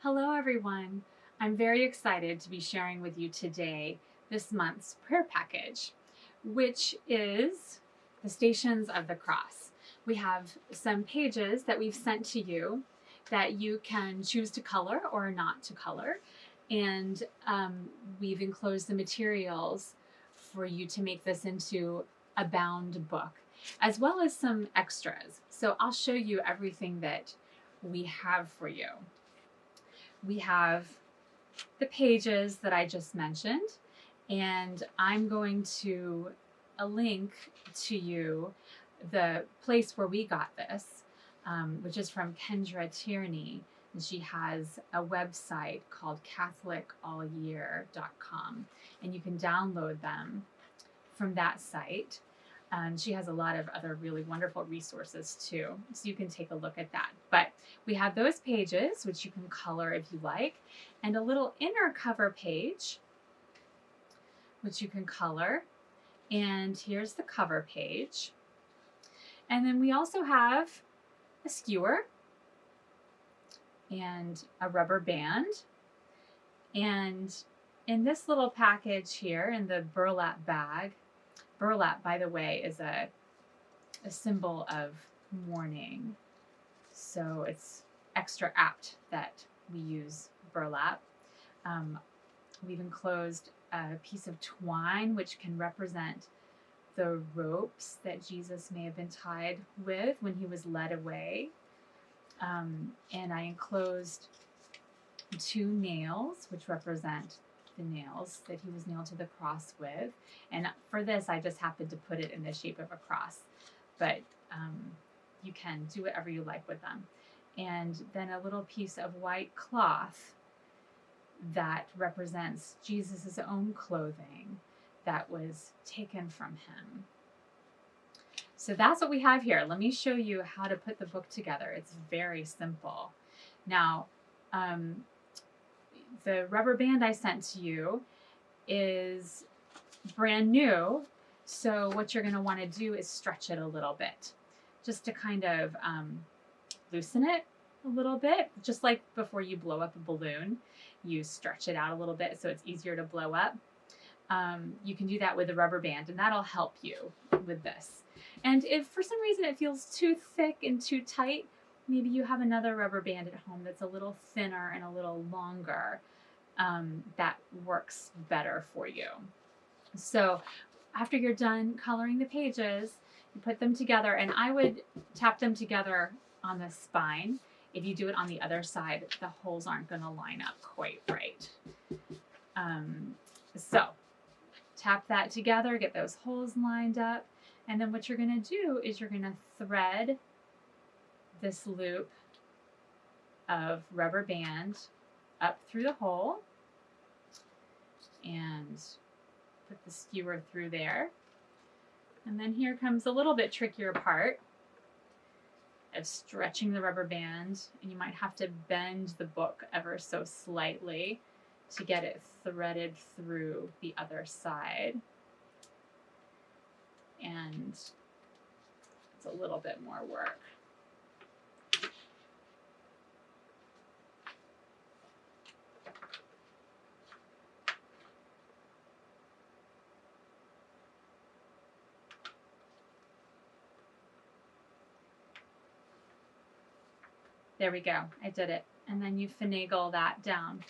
Hello, everyone. I'm very excited to be sharing with you today this month's prayer package, which is the Stations of the Cross. We have some pages that we've sent to you that you can choose to color or not to color. And we've enclosed the materials for you to make this into a bound book, as well as some extras. So I'll show you everything that we have for you. We have the pages that I just mentioned, and I'm going to link to you the place where we got this, which is from Kendra Tierney, and she has a website called catholicallyear.com, and you can download them from that site. She has a lot of other really wonderful resources too, so you can take a look at that. But we have those pages, which you can color if you like, and a little inner cover page, which you can color. And here's the cover page. And then we also have a skewer and a rubber band. And in this little package here, in the burlap bag, burlap, by the way, is a symbol of mourning. So it's extra apt that we use burlap. We've enclosed a piece of twine, which can represent the ropes that Jesus may have been tied with when he was led away. And I enclosed 2 nails, which represent the nails that he was nailed to the cross with. And for this, I just happened to put it in the shape of a cross, but you can do whatever you like with them. And then a little piece of white cloth that represents Jesus's own clothing that was taken from him. So that's what we have here. Let me show you how to put the book together. It's very simple. Now, the rubber band I sent to you is brand new. So what you're going to want to do is stretch it a little bit, just to kind of loosen it a little bit. Just like before you blow up a balloon, you stretch it out a little bit so it's easier to blow up. You can do that with a rubber band, and that'll help you with this. And if for some reason it feels too thick and too tight, maybe you have another rubber band at home that's a little thinner and a little longer. That works better for you. So after you're done coloring the pages, you put them together, and I would tap them together on the spine. If you do it on the other side, the holes aren't going to line up quite right. So tap that together, get those holes lined up, and then what you're going to do is you're going to thread this loop of rubber band up through the hole and put the skewer through there. And then here comes a little bit trickier part of stretching the rubber band, and you might have to bend the book ever so slightly to get it threaded through the other side. And it's a little bit more work. There we go. I did it. And then you finagle that down.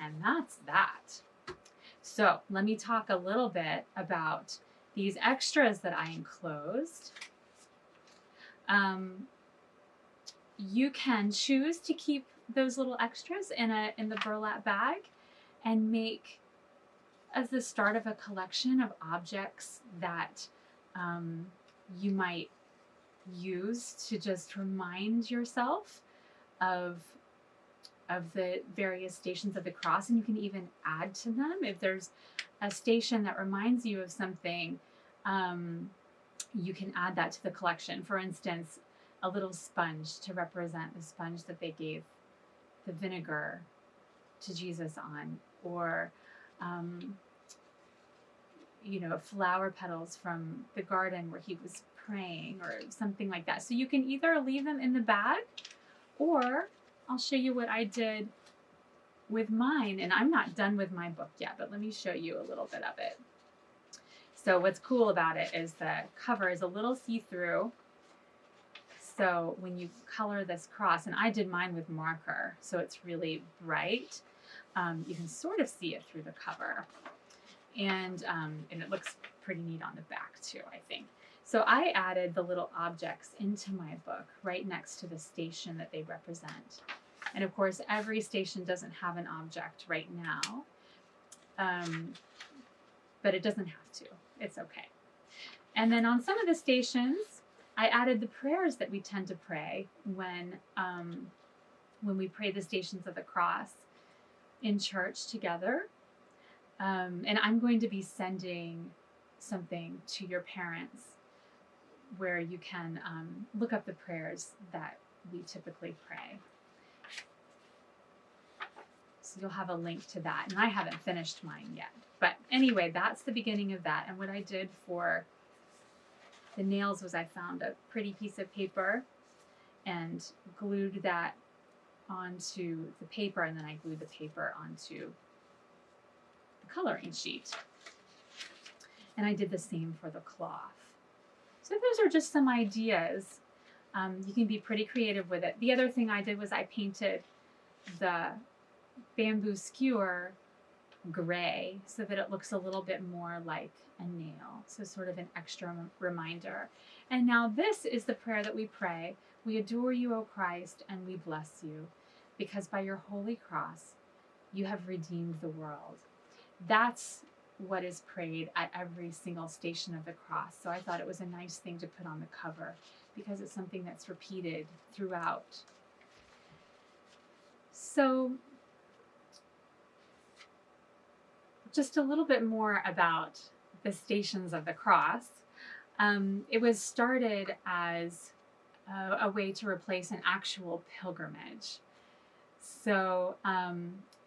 And that's that. So let me talk a little bit about these extras that I enclosed. You can choose to keep those little extras in the burlap bag and make as the start of a collection of objects that you might use to just remind yourself of the various stations of the cross, and you can even add to them. If there's a station that reminds you of something, you can add that to the collection. For instance, a little sponge to represent the sponge that they gave the vinegar to Jesus on, or flower petals from the garden where he was praying, or something like that. So you can either leave them in the bag, or I'll show you what I did with mine, and I'm not done with my book yet, but let me show you a little bit of it. So what's cool about it is the cover is a little see-through. So when you color this cross, and I did mine with marker, so it's really bright, you can sort of see it through the cover. And it looks pretty neat on the back too, I think. So I added the little objects into my book right next to the station that they represent. And of course, every station doesn't have an object right now, but it doesn't have to. It's okay. And then on some of the stations, I added the prayers that we tend to pray when we pray the Stations of the Cross in church together. And I'm going to be sending something to your parents where you can look up the prayers that we typically pray. So you'll have a link to that. And I haven't finished mine yet. But anyway, that's the beginning of that. And what I did for the nails was I found a pretty piece of paper and glued that onto the paper, and then I glued the paper onto the coloring sheet. And I did the same for the cloth. So those are just some ideas. You can be pretty creative with it. The other thing I did was I painted the bamboo skewer gray so that it looks a little bit more like a nail. So sort of an extra reminder. And now this is the prayer that we pray. We adore you, O Christ, and we bless you, because by your holy cross, you have redeemed the world. That's what is prayed at every single station of the cross. So I thought it was a nice thing to put on the cover because it's something that's repeated throughout. So just a little bit more about the Stations of the Cross. It was started as a way to replace an actual pilgrimage. So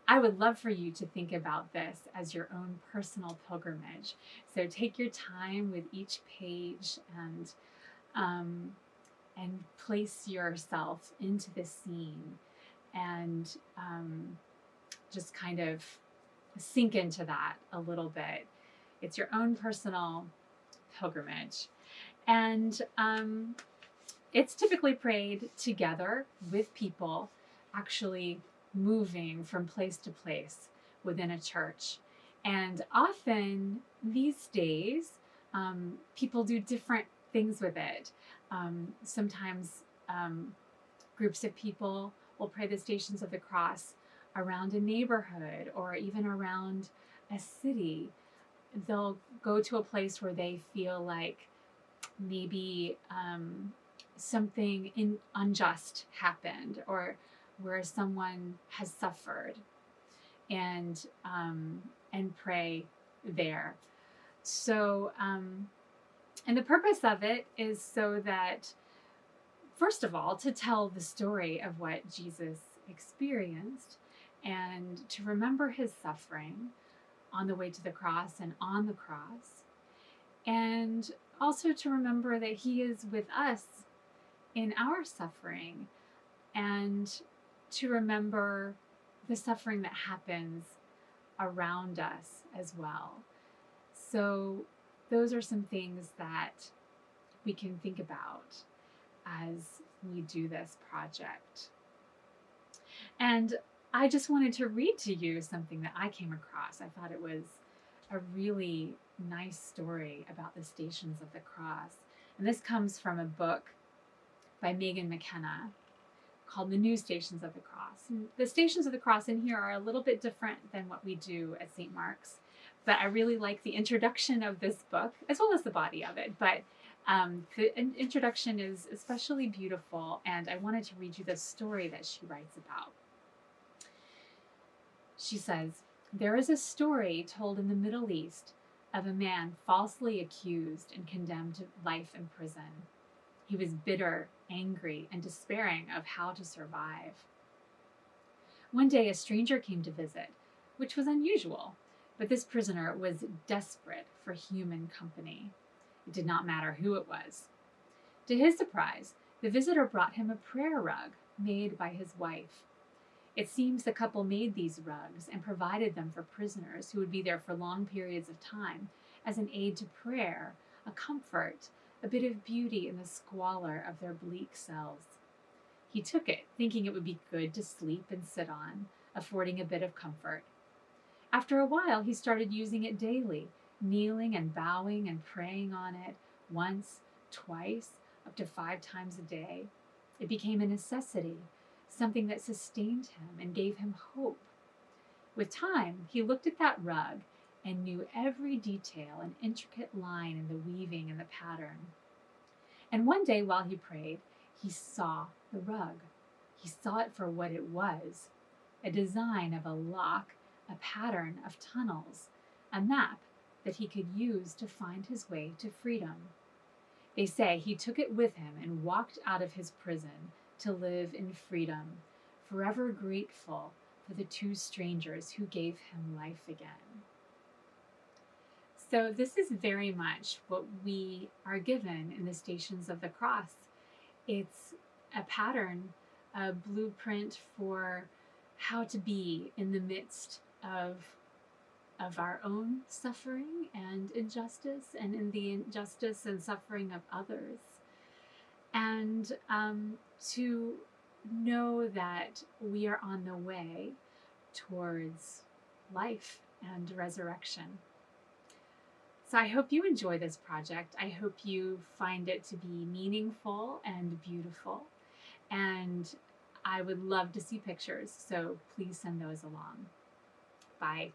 I would love for you to think about this as your own personal pilgrimage. So take your time with each page and place yourself into the scene and just kind of sink into that a little bit. It's your own personal pilgrimage. And it's typically prayed together with people actually moving from place to place within a church. And often these days, people do different things with it. Sometimes groups of people will pray the Stations of the Cross around a neighborhood or even around a city. They'll go to a place where they feel like maybe something unjust happened, or where someone has suffered, and pray there. So, and the purpose of it is so that, first of all, to tell the story of what Jesus experienced and to remember his suffering on the way to the cross and on the cross, and also to remember that he is with us in our suffering, and to remember the suffering that happens around us as well. So those are some things that we can think about as we do this project. And I just wanted to read to you something that I came across. I thought it was a really nice story about the Stations of the Cross. And this comes from a book by Megan McKenna called The New Stations of the Cross. And the Stations of the Cross in here are a little bit different than what we do at St. Mark's, but I really like the introduction of this book as well as the body of it. But the introduction is especially beautiful, and I wanted to read you the story that she writes about. She says, "There is a story told in the Middle East of a man falsely accused and condemned to life in prison. He was bitter, angry, and despairing of how to survive. One day a stranger came to visit, which was unusual, but this prisoner was desperate for human company. It did not matter who it was. To his surprise, the visitor brought him a prayer rug made by his wife. It seems the couple made these rugs and provided them for prisoners who would be there for long periods of time as an aid to prayer, a comfort, a bit of beauty in the squalor of their bleak cells. He took it, thinking it would be good to sleep and sit on, affording a bit of comfort. After a while, he started using it daily, kneeling and bowing and praying on it once, twice, up to 5 times a day. It became a necessity, something that sustained him and gave him hope. With time, he looked at that rug and knew every detail and intricate line in the weaving and the pattern. And one day while he prayed, he saw the rug. He saw it for what it was, a design of a lock, a pattern of tunnels, a map that he could use to find his way to freedom. They say he took it with him and walked out of his prison to live in freedom, forever grateful for the 2 strangers who gave him life again. So this is very much what we are given in the Stations of the Cross. It's a pattern, a blueprint for how to be in the midst of our own suffering and injustice, and in the injustice and suffering of others. And to know that we are on the way towards life and resurrection. So I hope you enjoy this project. I hope you find it to be meaningful and beautiful. And I would love to see pictures, so please send those along. Bye.